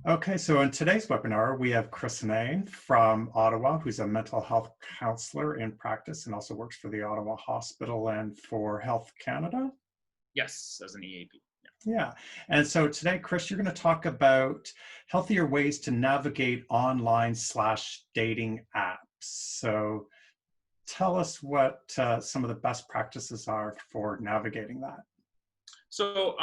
Okay, so in today's webinar, we have Chris Hnain from Ottawa, who's a mental health counselor in practice and also works for the Ottawa Hospital and for Health Canada. Yes, as an EAP. Yeah, and so today, Chris, you're going to talk about healthier ways to navigate online/dating apps. So tell us what some of the best practices are for navigating that. So,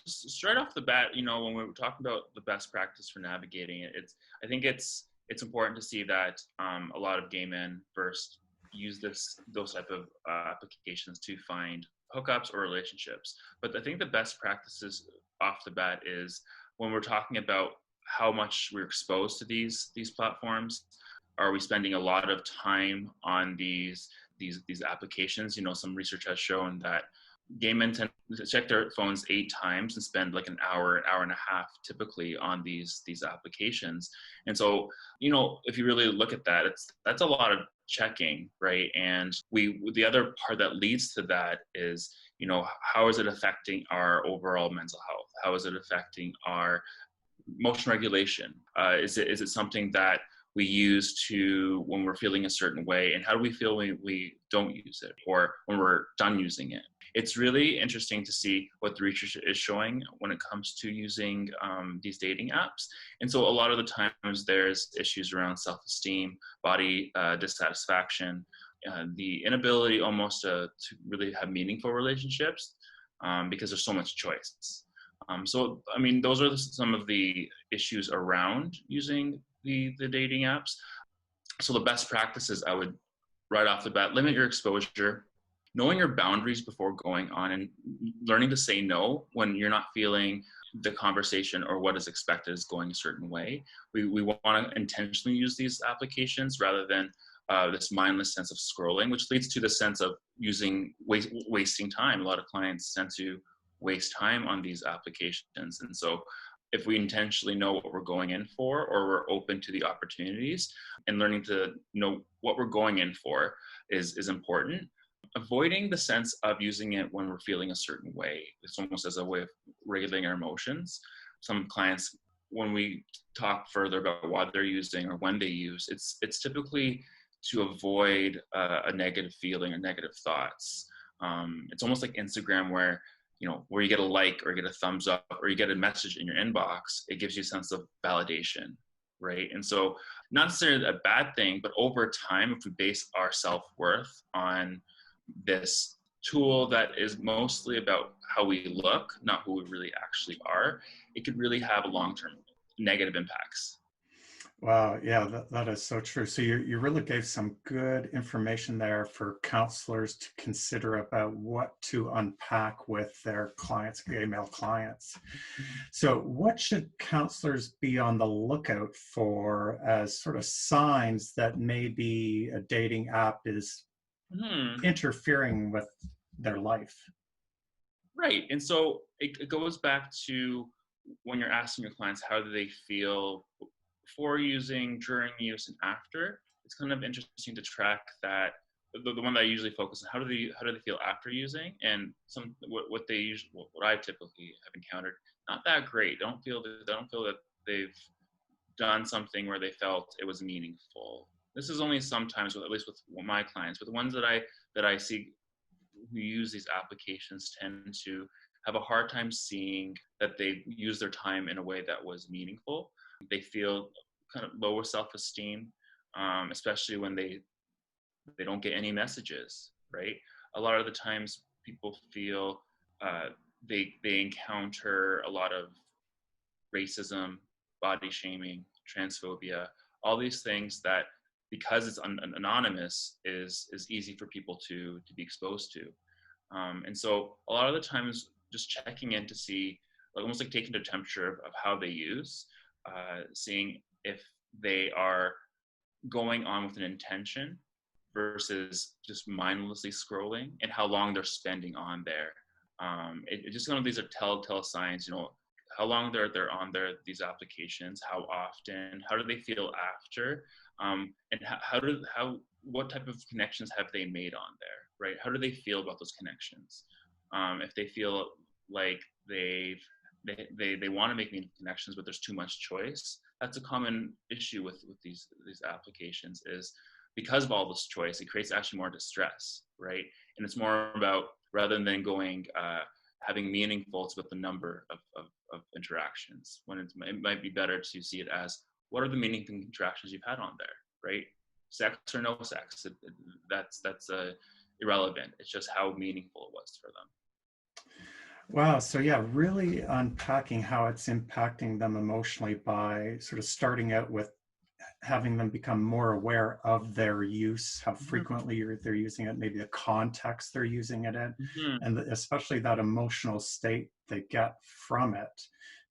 straight off the bat, when we're talking about the best practice for navigating it, I think it's important to see that a lot of gay men first use those type of applications to find hookups or relationships. But I think the best practices off the bat is when we're talking about how much we're exposed to these platforms. Are we spending a lot of time on these applications? Some research has shown that gay men tend to check their phones 8 times and spend like an hour and a half typically on these applications. And so, if you really look at that, that's a lot of checking, right? And the other part that leads to that is, how is it affecting our overall mental health? How is it affecting our emotion regulation? Is it something that we use when we're feeling a certain way, and how do we feel when we don't use it or when we're done using it? It's really interesting to see what the research is showing when it comes to using these dating apps. And so a lot of the times there's issues around self-esteem, body dissatisfaction, the inability almost to really have meaningful relationships because there's so much choice. So, I mean, those are some of the issues around using the dating apps. So the best practices, I would, right off the bat, limit your exposure, knowing your boundaries before going on, and learning to say no when you're not feeling the conversation or what is expected is going a certain way. We want to intentionally use these applications rather than this mindless sense of scrolling, which leads to the sense of wasting time. A lot of clients tend to waste time on these applications. And so if we intentionally know what we're going in for, or we're open to the opportunities, and learning to know what we're going in for is important. Avoiding the sense of using it when we're feeling a certain way. It's almost as a way of regulating our emotions. Some clients, when we talk further about what they're using or when they use, it's typically to avoid a negative feeling or negative thoughts. It's almost like Instagram, where you get a like or get a thumbs up or you get a message in your inbox. It gives you a sense of validation, right? And so, not necessarily a bad thing, but over time, if we base our self-worth on this tool that is mostly about how we look, not who we really actually are, it could really have long-term negative impacts. Wow, yeah, that is so true. So you really gave some good information there for counselors to consider about what to unpack with their clients, gay male clients. So what should counselors be on the lookout for as sort of signs that maybe a dating app is interfering with their life? Right. And so it goes back to when you're asking your clients, how do they feel before using, during use, and after? It's kind of interesting to track that. The one that I usually focus on, how do they feel after using, and what I typically have encountered, not that great. They don't feel that they've done something where they felt it was meaningful. This is only sometimes, at least with my clients, but the ones that I see who use these applications tend to have a hard time seeing that they use their time in a way that was meaningful. They feel kind of lower self-esteem, especially when they don't get any messages, right? A lot of the times people feel they encounter a lot of racism, body shaming, transphobia, all these things that, because it's anonymous, is easy for people to be exposed to. And so a lot of the times just checking in to see, almost like taking the temperature of how they use, seeing if they are going on with an intention versus just mindlessly scrolling, and how long they're spending on there. It just one of these are telltale signs, how long they're on these applications, how often, how do they feel after, and what type of connections have they made on there, right? How do they feel about those connections? If they feel like they've they want to make meaningful connections, but there's too much choice. That's a common issue with these applications, is because of all this choice, it creates actually more distress, right? And it's more about, rather than going having meaningful, it's about the number of interactions. When it might be better to see it as, what are the meaningful interactions you've had on there, right? Sex or no sex, that's irrelevant. It's just how meaningful it was for them. Wow. So yeah, really unpacking how it's impacting them emotionally by sort of starting out with having them become more aware of their use, how frequently they're using it, maybe the context they're using it in, Mm-hmm. and especially that emotional state they get from it.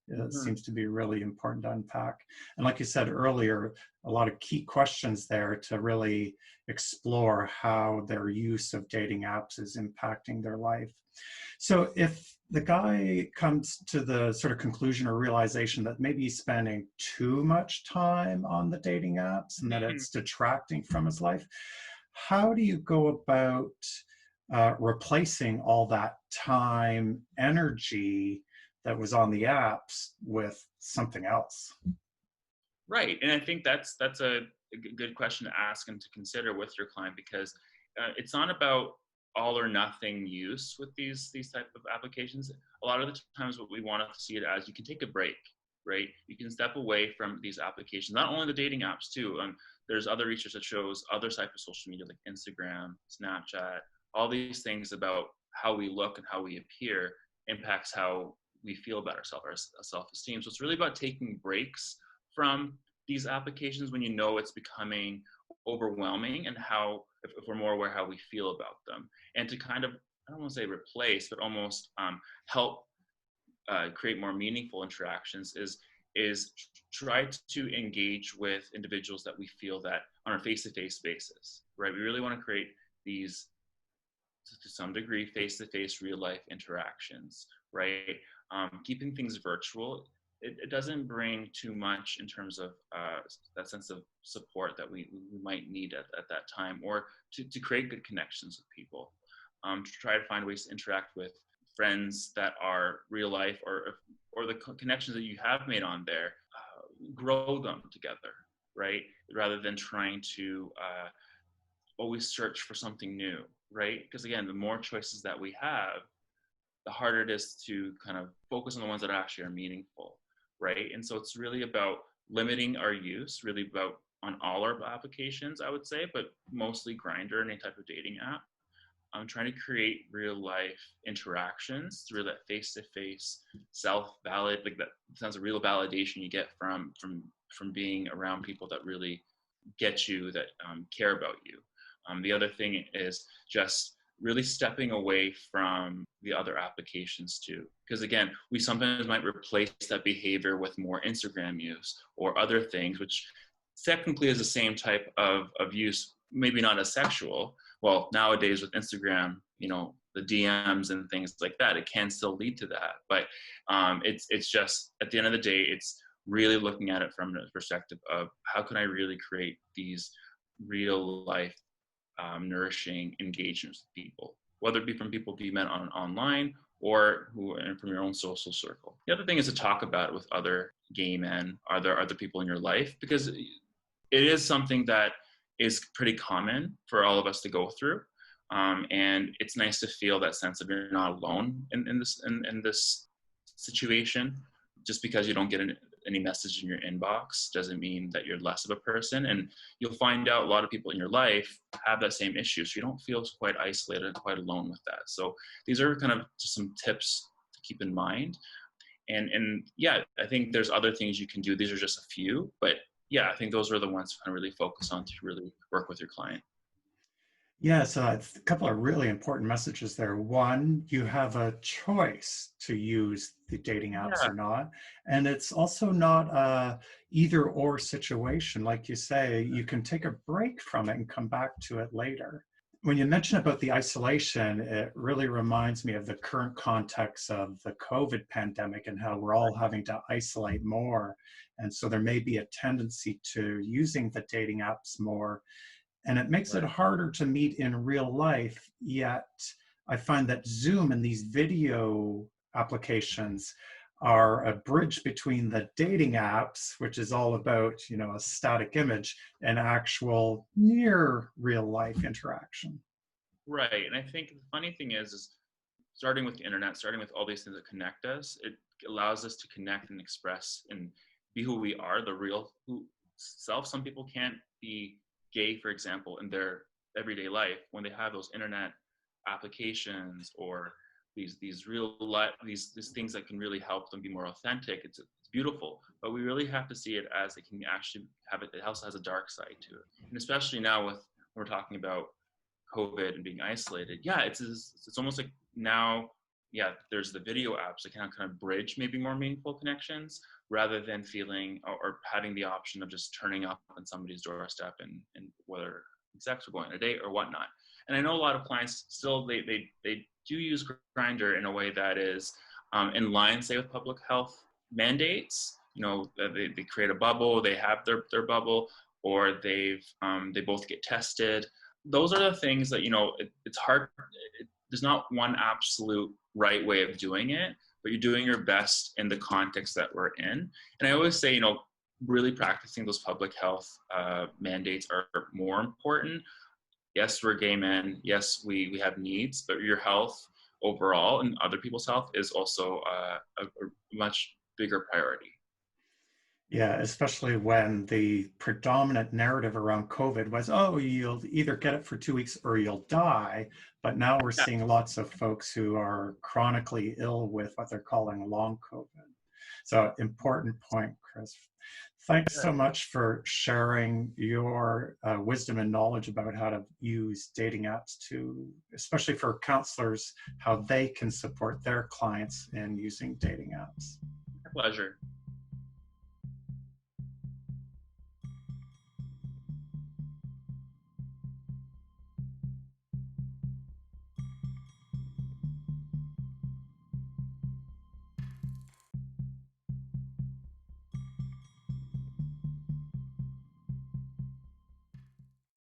It Mm-hmm. seems to be really important to unpack. And like you said earlier, a lot of key questions there to really explore how their use of dating apps is impacting their life. So if the guy comes to the sort of conclusion or realization that maybe he's spending too much time on the dating apps and that it's detracting from his life, how do you go about replacing all that time, energy that was on the apps with something else? Right, and I think that's a good question to ask and to consider with your client, because it's not about all or nothing use with these type of applications. A lot of the times, what we want to see it as, you can take a break, right? You can step away from these applications. Not only the dating apps too. There's other research that shows other types of social media like Instagram, Snapchat, all these things about how we look and how we appear impacts how we feel about ourselves, our self-esteem. So it's really about taking breaks from these applications when you know it's becoming overwhelming, and how, if we're more aware how we feel about them, and to kind of, I don't want to say replace, but almost help create more meaningful interactions, is try to engage with individuals that we feel that on a face-to-face basis, right? We really want to create these, to some degree, face-to-face real life interactions, right? Keeping things virtual, it doesn't bring too much in terms of that sense of support that we might need at that time, or to create good connections with people. To try to find ways to interact with friends that are real life, or the connections that you have made on there, grow them together, right? Rather than trying to always search for something new, right? Because again, the more choices that we have, the harder it is to kind of focus on the ones that actually are meaningful, right? And so it's really about limiting our use, really about on all our applications, I would say, but mostly Grindr and any type of dating app. I'm trying to create real life interactions through that face-to-face self-valid, like that sense of real validation you get from being around people that really get you, that care about you. The other thing is just really stepping away from the other applications too. Because again, we sometimes might replace that behavior with more Instagram use or other things, which technically is the same type of use, maybe not as sexual. Well, nowadays with Instagram, the DMs and things like that, it can still lead to that. But it's just, at the end of the day, it's really looking at it from the perspective of, how can I really create these real life nourishing engagements with people, whether it be from people you met online or from your own social circle. The other thing is to talk about it with other gay men, other people in your life, because it is something that is pretty common for all of us to go through. And it's nice to feel that sense of you're not alone in this situation. Just because you don't get any message in your inbox doesn't mean that you're less of a person. And you'll find out a lot of people in your life have that same issue. So you don't feel quite isolated and quite alone with that. So these are kind of just some tips to keep in mind. And yeah, I think there's other things you can do. These are just a few, but yeah, I think those are the ones to kind of really focus on to really work with your client. Yeah, so it's a couple of really important messages there. One, you have a choice to use the dating apps Yeah. or not. And it's also not a either or situation. Like you say, you can take a break from it and come back to it later. When you mention about the isolation, it really reminds me of the current context of the COVID pandemic and how we're all having to isolate more. And so there may be a tendency to using the dating apps more, and it makes it Right. harder to meet in real life. Yet I find that Zoom and these video applications are a bridge between the dating apps, which is all about, a static image, and actual near real life interaction. Right. And I think the funny thing is starting with the internet, starting with all these things that connect us, it allows us to connect and express and be who we are, the real self. Some people can't be gay, for example, in their everyday life when they have those internet applications or these real life these things that can really help them be more authentic. It's beautiful, but we really have to see it as it can actually have it. It also has a dark side to it, and especially now with when we're talking about COVID and being isolated. Yeah, it's almost like now, yeah, there's the video apps that can kind of bridge maybe more meaningful connections rather than feeling or having the option of just turning up on somebody's doorstep and whether sex or going on a date or whatnot. And I know a lot of clients still they do use Grindr in a way that is in line, say, with public health mandates. They create a bubble, they have their bubble, or they both get tested. Those are the things that it's hard. There's not one absolute right way of doing it, but you're doing your best in the context that we're in. And I always say, really practicing those public health mandates are more important. Yes, we're gay men. Yes, we have needs, but your health overall and other people's health is also a much bigger priority. Yeah, especially when the predominant narrative around COVID was, oh, you'll either get it for 2 weeks or you'll die. But now we're Yeah. seeing lots of folks who are chronically ill with what they're calling long COVID. So important point, Chris. Thanks so much for sharing your wisdom and knowledge about how to use dating apps to, especially for counselors, how they can support their clients in using dating apps. My pleasure.